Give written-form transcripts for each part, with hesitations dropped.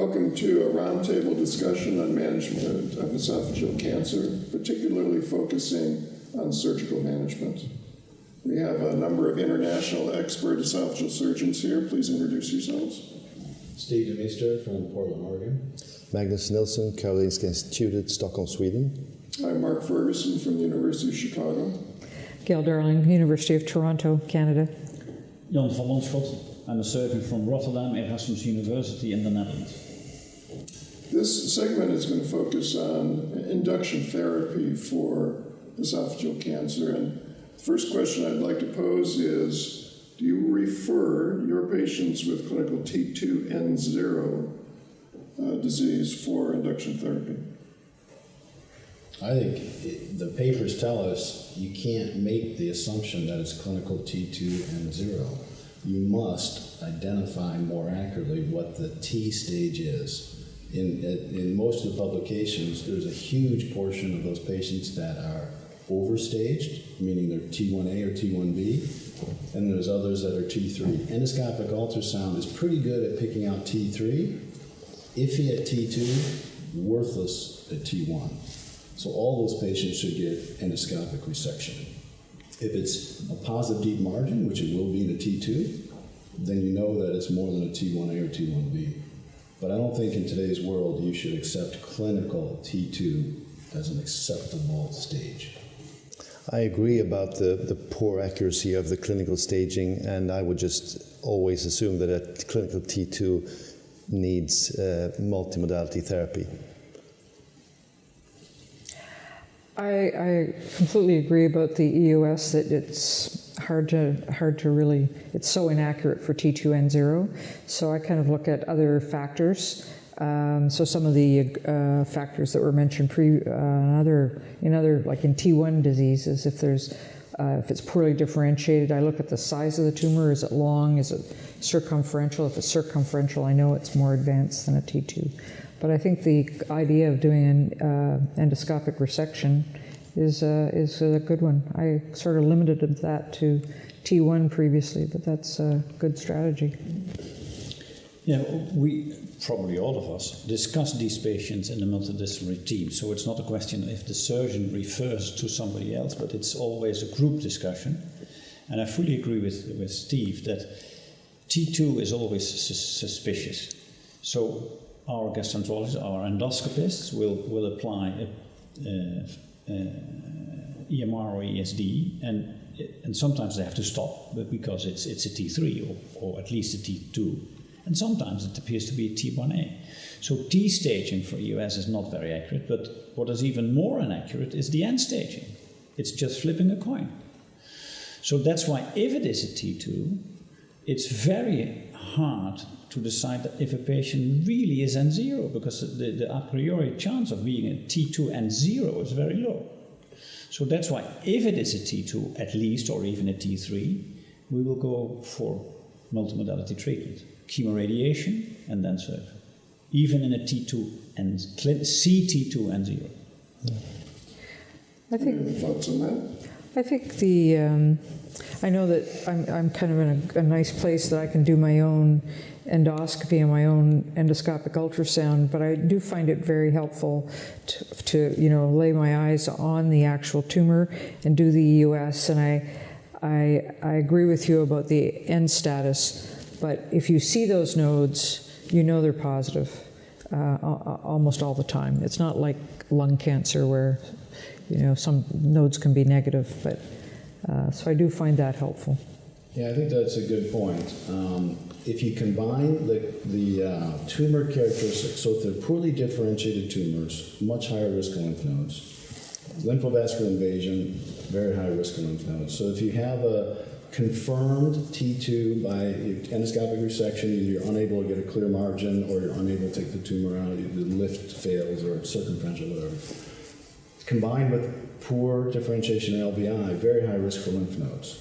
Welcome to a roundtable discussion on management of esophageal cancer, particularly focusing on surgical management. We have a number of international expert esophageal surgeons here. Please introduce yourselves. Steve Demeester from Portland, Oregon. Magnus Nilsson, Karolinksa-Institut, Stockholm, Sweden. I'm Mark Ferguson from the University of Chicago. Gail, University of Toronto, Canada. Jan van Lanschot. I'm a surgeon from Rotterdam, Erasmus University in the Netherlands. This segment is going to focus on induction therapy for esophageal cancer. And the first question I'd like to pose is, do you refer your patients with clinical T2N0 disease for induction therapy? I think the papers tell us you can't make the assumption that it's clinical T2N0. You must identify more accurately what the T stage is. In most of the publications, there's a huge portion of those patients that are overstaged, meaning they're T1A or T1B, and there's others that are T3. Endoscopic ultrasound is pretty good at picking out T3, iffy at T2, worthless at T1. So all those patients should get endoscopic resection. If it's a positive deep margin, which it will be in a T2, then you know that it's more than a T1A or T1B. But I don't think in today's world you should accept clinical T2 as an acceptable stage. I agree about the poor accuracy of the clinical staging, and I would just always assume that a clinical T2 needs multimodality therapy. I completely agree about the EUS, that it's hard to really, it's so inaccurate for T2N0. So I kind of look at other factors. So some of the factors that were mentioned in other like in T1 diseases, if it's poorly differentiated, I look at the size of the tumor. Is it long? Is it circumferential? If it's circumferential, I know it's more advanced than a T2. But I think the idea of doing an endoscopic resection is a good one. I sort of limited that to T1 previously, but that's a good strategy. Yeah, we, probably all of us, discuss these patients in a multidisciplinary team. So it's not a question if the surgeon refers to somebody else, but it's always a group discussion. And I fully agree with Steve that T2 is always suspicious. So our gastroenterologists, our endoscopists will apply EMR or ESD, and sometimes they have to stop because it's a T3 or at least a T2, and sometimes it appears to be a T1A. So T staging for EUS is not very accurate, but what is even more inaccurate is the N staging. It's just flipping a coin. So that's why if it is a T2, it's very hard to decide that if a patient really is N0, because the a priori chance of being a T2 N0 is very low. So that's why if it is a T2 at least, or even a T3, we will go for multimodality treatment, chemoradiation and then surgery, even in a T2 and CT2 N0. I think. Any thoughts on that? I think I know that I'm kind of in a nice place that I can do my own endoscopy and my own endoscopic ultrasound, but I do find it very helpful to lay my eyes on the actual tumor and do the EUS. And I agree with you about the N status, but if you see those nodes, you know they're positive almost all the time. It's not like lung cancer where some nodes can be negative, but so I do find that helpful. Yeah, I think that's a good point. If you combine the tumor characteristics, so if they're poorly differentiated tumors, much higher risk of lymph nodes, lymphovascular invasion, very high risk of lymph nodes. So if you have a confirmed T2 by endoscopic resection, either you're unable to get a clear margin or you're unable to take the tumor out, the lift fails or circumferential, whatever. Combined with poor differentiation in LBI, very high risk for lymph nodes.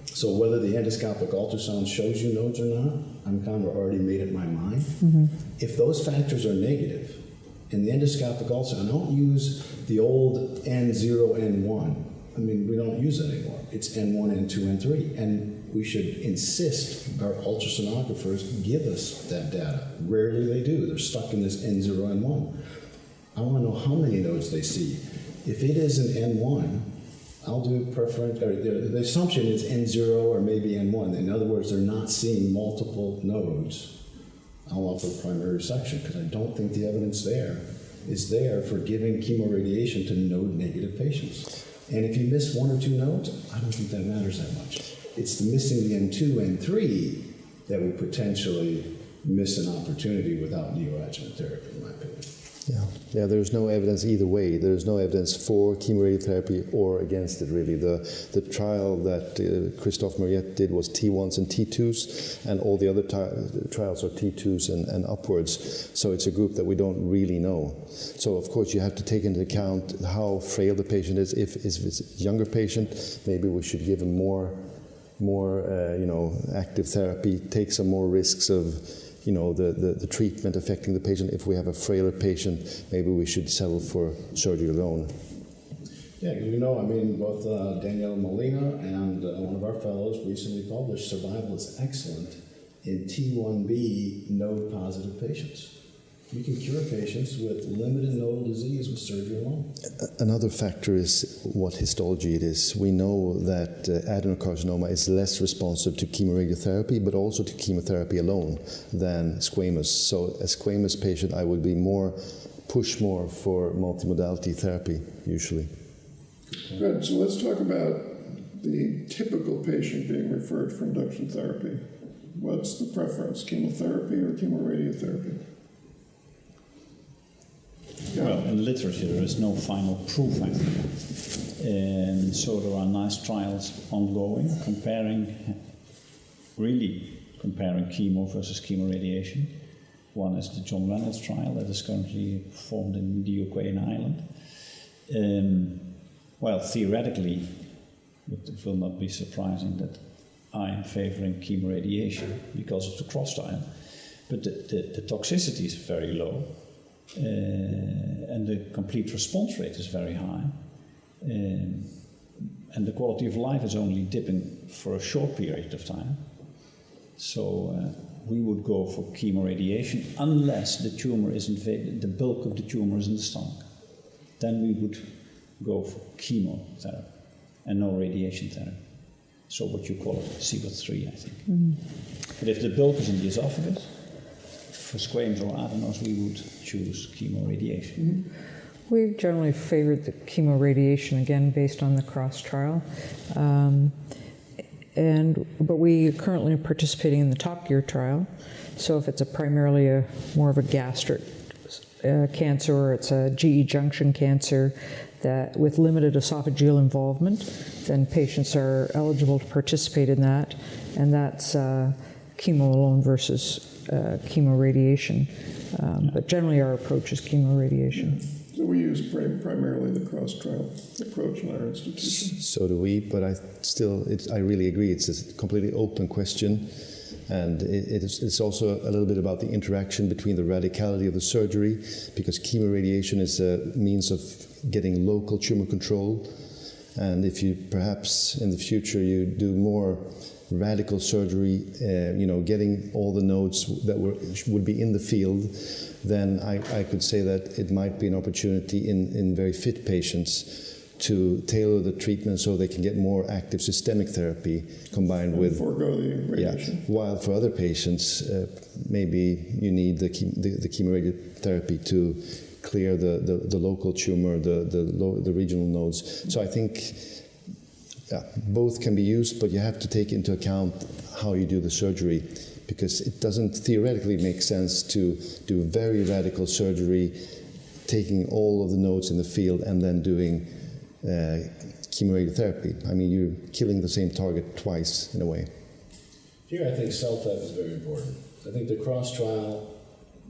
So whether the endoscopic ultrasound shows you nodes or not, I'm kind of already made up my mind. Mm-hmm. If those factors are negative, in the endoscopic ultrasound, I don't use the old N0, N1. I mean, we don't use it anymore. It's N1, N2, N3. And we should insist our ultrasonographers give us that data. Rarely they do. They're stuck in this N0, N1. I want to know how many nodes they see. If it is an N1, I'll do preference, or the assumption is N0 or maybe N1. In other words, they're not seeing multiple nodes. I'll offer primary resection because I don't think the evidence there is there for giving chemoradiation to node-negative patients. And if you miss 1 or 2 nodes, I don't think that matters that much. It's the missing the N2, N3 that would potentially miss an opportunity without neoadjuvant therapy, in my opinion. Yeah, there's no evidence either way. There's no evidence for chemoradiotherapy or against it, really. The trial that Christophe Mariette did was T1s and T2s, and all the other trials are T2s and upwards. So it's a group that we don't really know. So, of course, you have to take into account how frail the patient is. If it's a younger patient, maybe we should give him more active therapy, take some more risks of the treatment affecting the patient. If we have a frailer patient, maybe we should settle for surgery alone. Yeah, both Danielle Molina and one of our fellows recently published survival is excellent in T1B node-positive patients. We can cure patients with limited nodal disease with surgery alone. Another factor is what histology it is. We know that adenocarcinoma is less responsive to chemoradiotherapy, but also to chemotherapy alone than squamous. So a squamous patient, I would be push more for multimodality therapy, usually. Good, so let's talk about the typical patient being referred for induction therapy. What's the preference, chemotherapy or chemoradiotherapy? Well, in the literature there is no final proof, I think. And so there are nice trials ongoing comparing chemo versus chemoradiation. One is the John Reynolds trial that is currently performed in the UK and Ireland. Well, theoretically, it will not be surprising that I am favoring chemoradiation because of the cross trial. But the toxicity is very low. And the complete response rate is very high, and the quality of life is only dipping for a short period of time. So we would go for chemoradiation unless the tumor is invaded, the bulk of the tumor is in the stomach. Then we would go for chemotherapy and no radiation therapy. So what you call it, CBOT3, I think. Mm. But if the bulk is in the esophagus, for squamous or adenos, we would choose chemoradiation. Mm-hmm. We've generally favored the chemoradiation, again, based on the cross trial. But we currently are participating in the Top Gear trial. So if it's primarily more of a gastric cancer, or it's a GE junction cancer that with limited esophageal involvement, then patients are eligible to participate in that, and that's chemo alone versus chemoradiation. But generally our approach is chemoradiation. So we use primarily the cross-trial approach in our institution. So do we, but I really agree. It's a completely open question, and it's also a little bit about the interaction between the radicality of the surgery, because chemoradiation is a means of getting local tumor control, and if you perhaps in the future you do more radical surgery, getting all the nodes that would be in the field, then I could say that it might be an opportunity in very fit patients to tailor the treatment so they can get more active systemic therapy combined with forego the radiation. Yeah, while for other patients, maybe you need the chemoradiotherapy to clear the local tumor, the regional nodes. So I think both can be used, but you have to take into account how you do the surgery, because it doesn't theoretically make sense to do very radical surgery, taking all of the nodes in the field and then doing chemoradiotherapy. I mean, you're killing the same target twice in a way. Here I think cell type is very important. I think the cross trial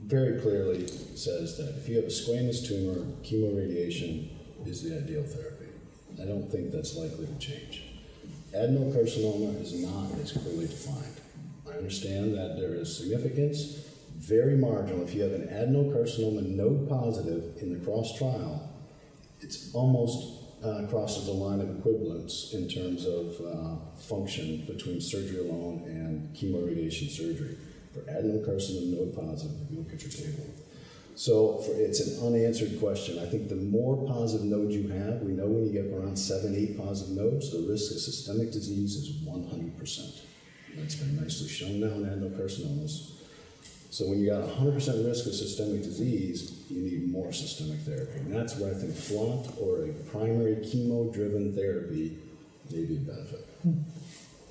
very clearly says that if you have a squamous tumor, chemoradiation is the ideal therapy. I don't think that's likely to change. Adenocarcinoma is not as clearly defined. I understand that there is significance, very marginal. If you have an adenocarcinoma node positive in the cross trial, it's almost crosses the line of equivalence in terms of function between surgery alone and chemoradiation surgery. For adenocarcinoma node positive, if you look at your table. So it's an unanswered question. I think the more positive nodes you have, we know when you get around 7, 8 positive nodes, the risk of systemic disease is 100%. That's been nicely shown now in adenocarcinomas. So when you got 100% risk of systemic disease, you need more systemic therapy. And that's where I think FLOT or a primary chemo-driven therapy may be a benefit.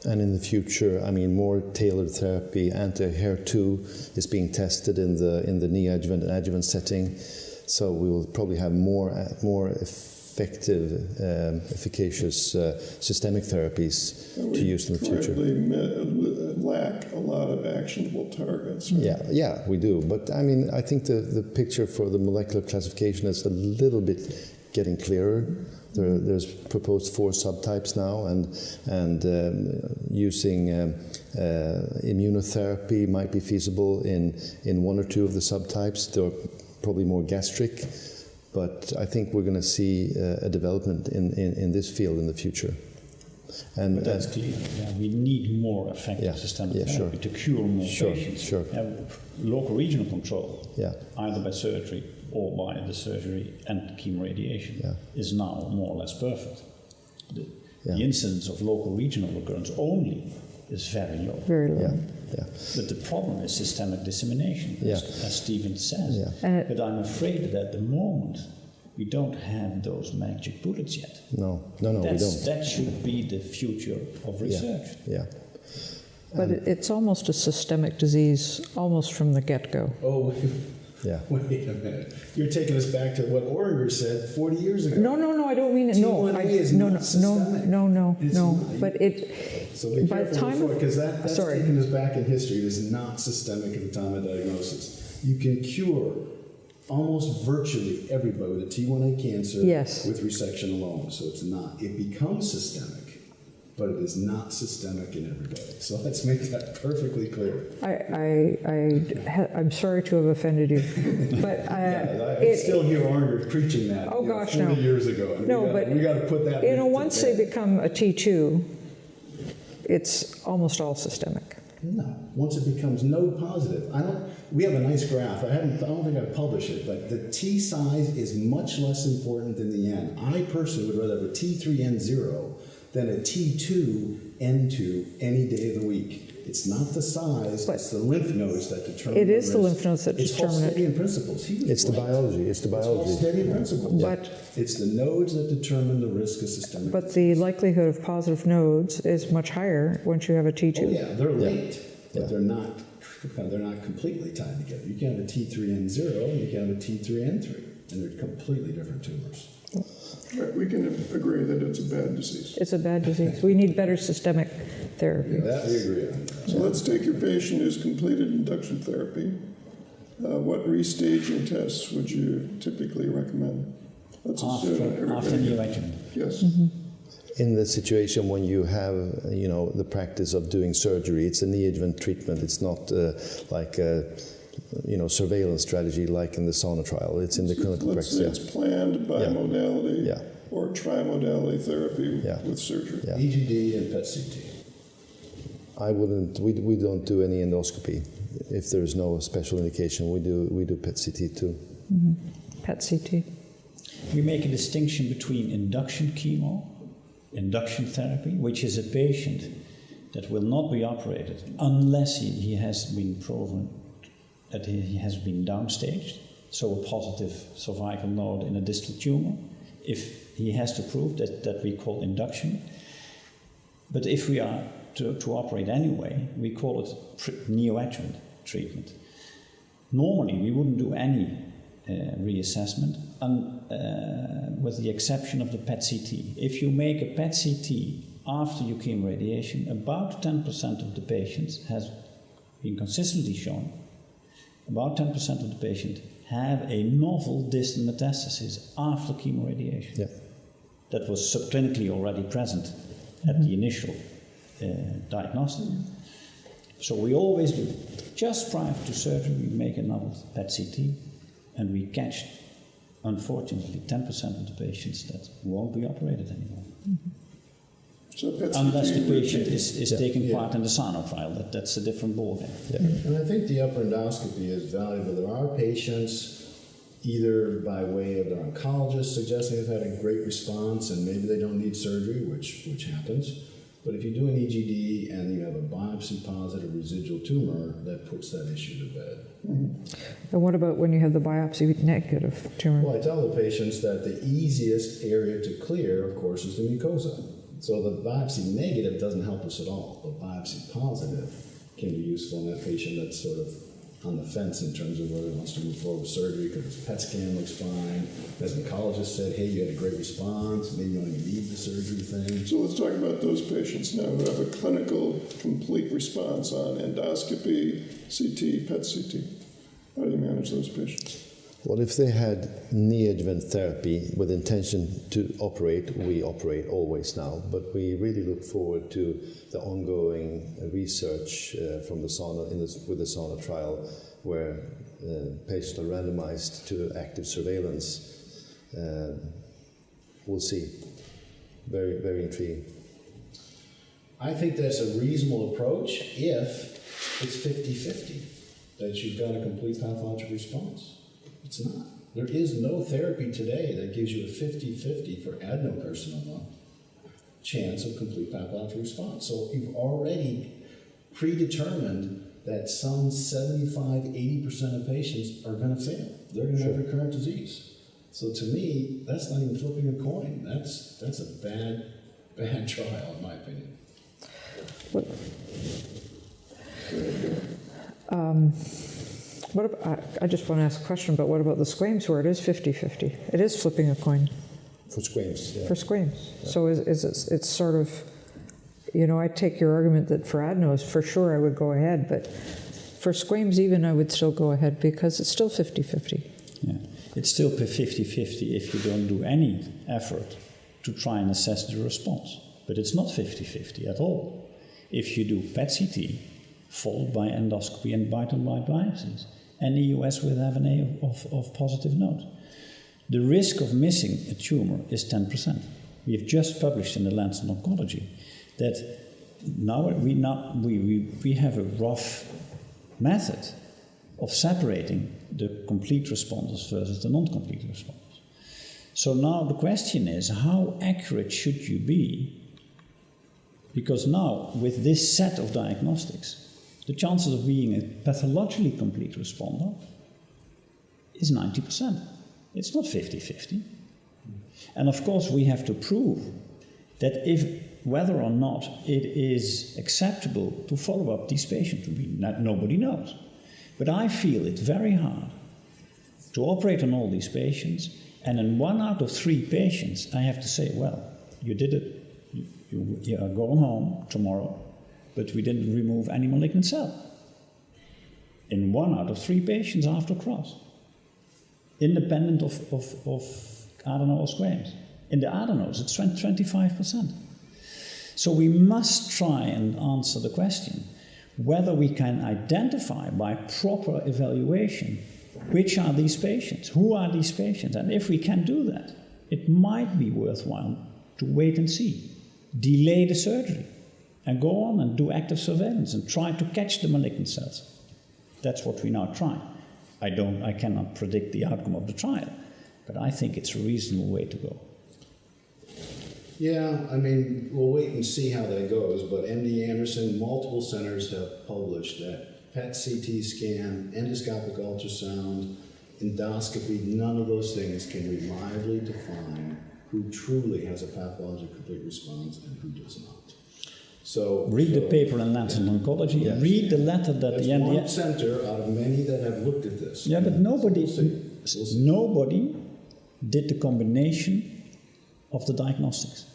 And in the future, I mean, more tailored therapy, anti-HER2 is being tested in the neoadjuvant and adjuvant setting. So we will probably have more effective, efficacious systemic therapies to use in the future. We lack a lot of actionable targets. Right? Yeah, we do. But I mean, I think the picture for the molecular classification is a little bit getting clearer. There's proposed 4 subtypes now, and using immunotherapy might be feasible in 1 or 2 of the subtypes. They're probably more gastric, but I think we're going to see a development in this field in the future. And but that's clear. Yeah, we need more effective systemic therapy to cure more patients. Sure. Local regional control, Yeah. either by surgery or by the surgery and chemoradiation, is now more or less perfect. The incidence of local regional recurrence only is very low. Very low. Yeah. But the problem is systemic dissemination, as Stephen says. Yeah. But I'm afraid that at the moment we don't have those magic bullets yet. No, we don't. That should be the future of research. Yeah. But it's almost a systemic disease, almost from the get-go. Oh, Yeah. wait a minute. You're taking us back to what Oringer said 40 years ago. No, I don't mean it. No, T1A is not systemic. No. It's not. But So be by the careful time because that's sorry. taking us back in history. It is not systemic at the time of diagnosis. You can cure almost virtually everybody with a T1A cancer with resection alone. So it's not. It becomes systemic, but it is not systemic in everybody. So let's make that perfectly clear. I'm sorry to have offended you, but I still hear Oringer preaching that. Oh gosh, 40 no. years ago. But we got to put that. Once they become a T2, it's almost all systemic. No, once it becomes node positive, we have a nice graph. I don't think I've published it, but the T size is much less important than the N. I personally would rather have a T3N0 than a T2N2 any day of the week. It's not the size, it's the lymph nodes that determine it. It is the risk. lymph nodes that determine it. It's Hallstedian principles. It's the biology. It's the biology. It's Hallstedian principles. But it's the nodes that determine the risk of systemic But disease. the likelihood of positive nodes is much higher once you have a T2. Oh yeah, they're linked, but they're not completely tied together. You can have a T3N0 and you can have a T3N3, and they're completely different tumors. Right, we can agree that it's a bad disease. It's a bad disease. We need better systemic therapy. That we agree on. So let's take your patient who's completed induction therapy. What restaging tests would you typically recommend? Let's assume After neoadjuvant. Yes. In the situation when you have, the practice of doing surgery, it's a neoadjuvant treatment. It's not like a, surveillance strategy like in the SANA trial. It's in the clinical practice. Let's say it's planned by modality or trimodality therapy with surgery. Yeah. EGD and PET-CT. I wouldn't. We don't do any endoscopy if there is no special indication. We do PET-CT too. PET-CT. We make a distinction between induction chemo, induction therapy, which is a patient that will not be operated unless he has been proven that he has been downstaged, so a positive cervical node in a distal tumor. If he has to prove that we call induction. But if we are to operate anyway, we call it neoadjuvant treatment. Normally, we wouldn't do any reassessment with the exception of the PET-CT. If you make a PET-CT after your chemoradiation, about 10% of the patients has been consistently shown, about 10% of the patients have a novel distal metastasis after chemoradiation. Yeah. That was subclinically already present at the initial diagnostic. So we always do, just prior to surgery, we make another PET-CT and we catch unfortunately 10% of the patients that won't be operated anymore. So PET-CT Unless the routine. patient is taking part in the SANO trial, that's a different ballgame. And I think the upper endoscopy is valuable. There are patients, either by way of their oncologist suggesting they've had a great response and maybe they don't need surgery, which happens. But if you do an EGD and you have a biopsy-positive residual tumor, that puts that issue to bed. And what about when you have the biopsy negative tumor? Well, I tell the patients that the easiest area to clear, of course, is the mucosa. So the biopsy negative doesn't help us at all, but biopsy positive can be useful in that patient that's sort of on the fence in terms of whether he wants to move forward with surgery because his PET scan looks fine. As the oncologist said, hey, you had a great response, maybe you don't even need the surgery thing. So let's talk about those patients now who have a clinical complete response on endoscopy, CT, PET-CT. How do you manage those patients? Well, if they had neoadjuvant therapy with intention to operate, we operate always now, but we really look forward to the ongoing research from the SANO, with the SANO trial, where patients are randomized to active surveillance. We'll see. Very, very intriguing. I think that's a reasonable approach if it's 50-50, that you've got a complete pathologic response. It's not. There is no therapy today that gives you a 50-50 for adenocarcinoma chance of complete pathologic response. So you've already predetermined that some 75-80% of patients are going to fail. They're going to have recurrent disease. So to me, that's not even flipping a coin. That's a bad trial, in my opinion. What about, I just want to ask a question, but what about the squames where it is 50-50? It is flipping a coin For squames, yeah. for squames. Yeah. So it's sort of, you know, I take your argument that for adenos, for sure I would go ahead, but for squames even I would still go ahead because it's still 50-50. Yeah. It's still 50-50 if you don't do any effort to try and assess the response. But it's not 50-50 at all if you do PET-CT followed by endoscopy and bite-on-bite biopsies. And the US will have an A of positive note. The risk of missing a tumor is 10%. We have just published in the Lancet Oncology that now we have a rough method of separating the complete responders versus the non-complete responders. So now the question is, how accurate should you be? Because now, with this set of diagnostics, the chances of being a pathologically complete responder is 90%. It's not 50-50. And of course, we have to prove that whether or not it is acceptable to follow up these patients, nobody knows. But I feel it's very hard to operate on all these patients, and in 1 out of 3 patients, I have to say, well, you did it. You are going home tomorrow, but we didn't remove any malignant cell. In 1 out of 3 patients after cross, independent of adeno or squamous. In the adenos, it's 25%. So we must try and answer the question whether we can identify by proper evaluation which are these patients, who are these patients, and if we can do that, it might be worthwhile to wait and see, delay the surgery, and go on and do active surveillance and try to catch the malignant cells. That's what we now try. I cannot predict the outcome of the trial, but I think it's a reasonable way to go. Yeah, I mean, we'll wait and see how that goes, but MD Anderson, multiple centers have published that PET-CT scan, endoscopic ultrasound, endoscopy, none of those things can reliably define who truly has a pathologic complete response and who does not. So read the paper in Lancet Oncology. Yes. Read the letter that that's the NDA. one center out of many that have looked at this. Yeah, but nobody We'll did the combination of the diagnostics.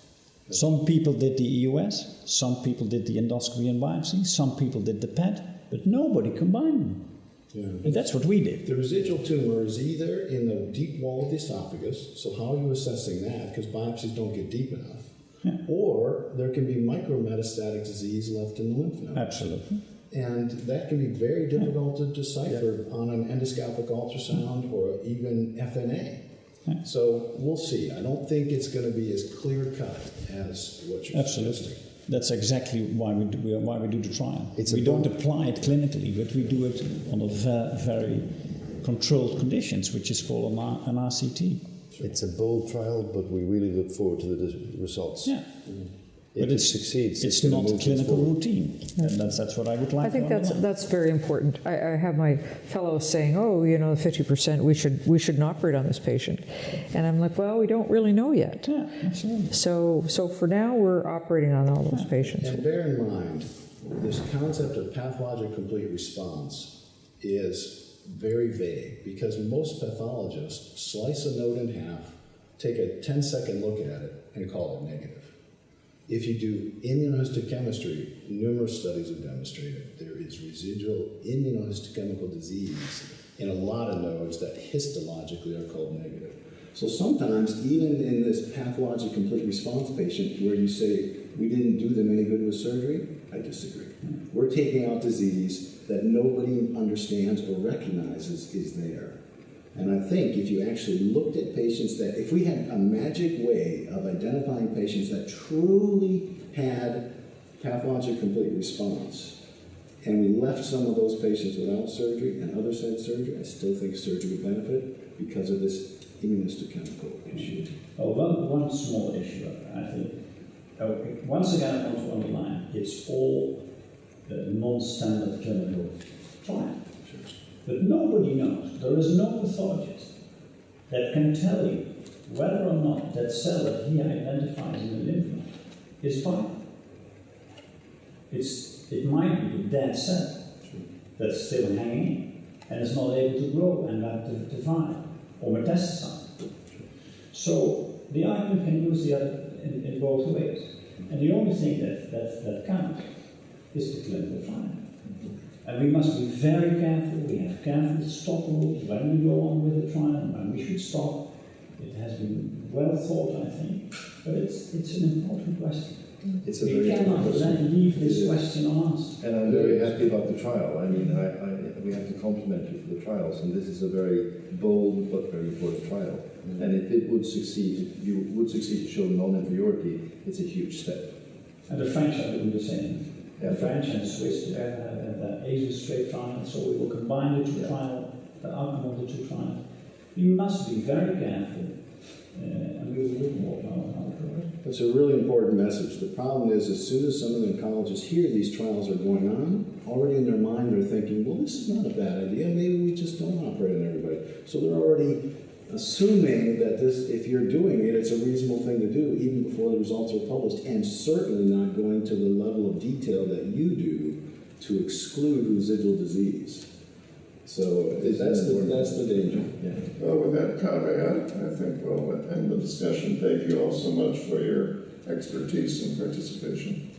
Some people did the EUS, some people did the endoscopy and biopsy, some people did the PET, but nobody combined them. Yeah. And that's what we did. The residual tumor is either in the deep wall of the esophagus, so how are you assessing that? Because biopsies don't get deep enough. Yeah. Or there can be micrometastatic disease left in the lymph node. Absolutely. And that can be very difficult to decipher on an endoscopic ultrasound or even FNA. So we'll see. I don't think it's going to be as clear cut as what you're Absolutely. That's exactly why we do the trial. It's we a don't bold- apply it clinically, but we do it under very controlled conditions, which is called an RCT. It's a bold trial, but we really look forward to the results. Yeah. If But it it's succeeds, It's gonna not move things clinical forward. routine, and that's what I would like. I think to underline. that's very important. I have my fellows saying, "Oh, 50%, we shouldn't operate on this patient," and I'm like, "Well, we don't really know yet." Yeah, absolutely. So for now, we're operating on all those patients. And bear in mind, this concept of pathologic complete response is very vague because most pathologists slice a node in half, take a 10-second look at it, and call it negative. If you do immunohistochemistry, numerous studies have demonstrated there is residual immunohistochemical disease in a lot of nodes that histologically are called negative. So sometimes, even in this pathologic complete response patient where you say, we didn't do them any good with surgery, I disagree. We're taking out disease that nobody understands or recognizes is there. And I think if you actually looked at patients that, if we had a magic way of identifying patients that truly had pathologic complete response, and we left some of those patients without surgery and others had surgery, I still think surgery would benefit because of this immunohistochemical issue. Oh, one small issue, I think. Okay. Once again, I want to underline, it's all non-standard clinical trial. But nobody knows, there is no pathologist that can tell you whether or not that cell that he identifies in the lymph node is viable. It might be a dead cell that's still hanging and is not able to grow and not to divide or metastasize. So the argument can use the other in both ways. And the only thing that counts is the clinical trial. And we must be very careful. We have careful stop rules when we go on with the trial and when we should stop. It has been well thought, I think, but it's an important question. It's a We very cannot important question. then leave this question unanswered. And I'm very happy about the trial. I mean, we have to compliment you for the trials, and this is a very bold but very important trial. And if it would succeed, if you would succeed to show non-inferiority, it's a huge step. And the French are doing the same. Yeah. The French and Swiss the Asian straight trial, so we will combine the two trials, the outcome of the two trials. We must be very careful, and we will look more about how it goes. That's a really important message. The problem is, as soon as some of the oncologists hear these trials are going on, already in their mind they're thinking, well, this is not a bad idea, maybe we just don't operate on everybody. So they're already assuming that this, if you're doing it, it's a reasonable thing to do, even before the results are published, and certainly not going to the level of detail that you do to exclude residual disease. So that's the danger. Yeah. Well, with that caveat, I think we'll end the discussion. Thank you all so much for your expertise and participation.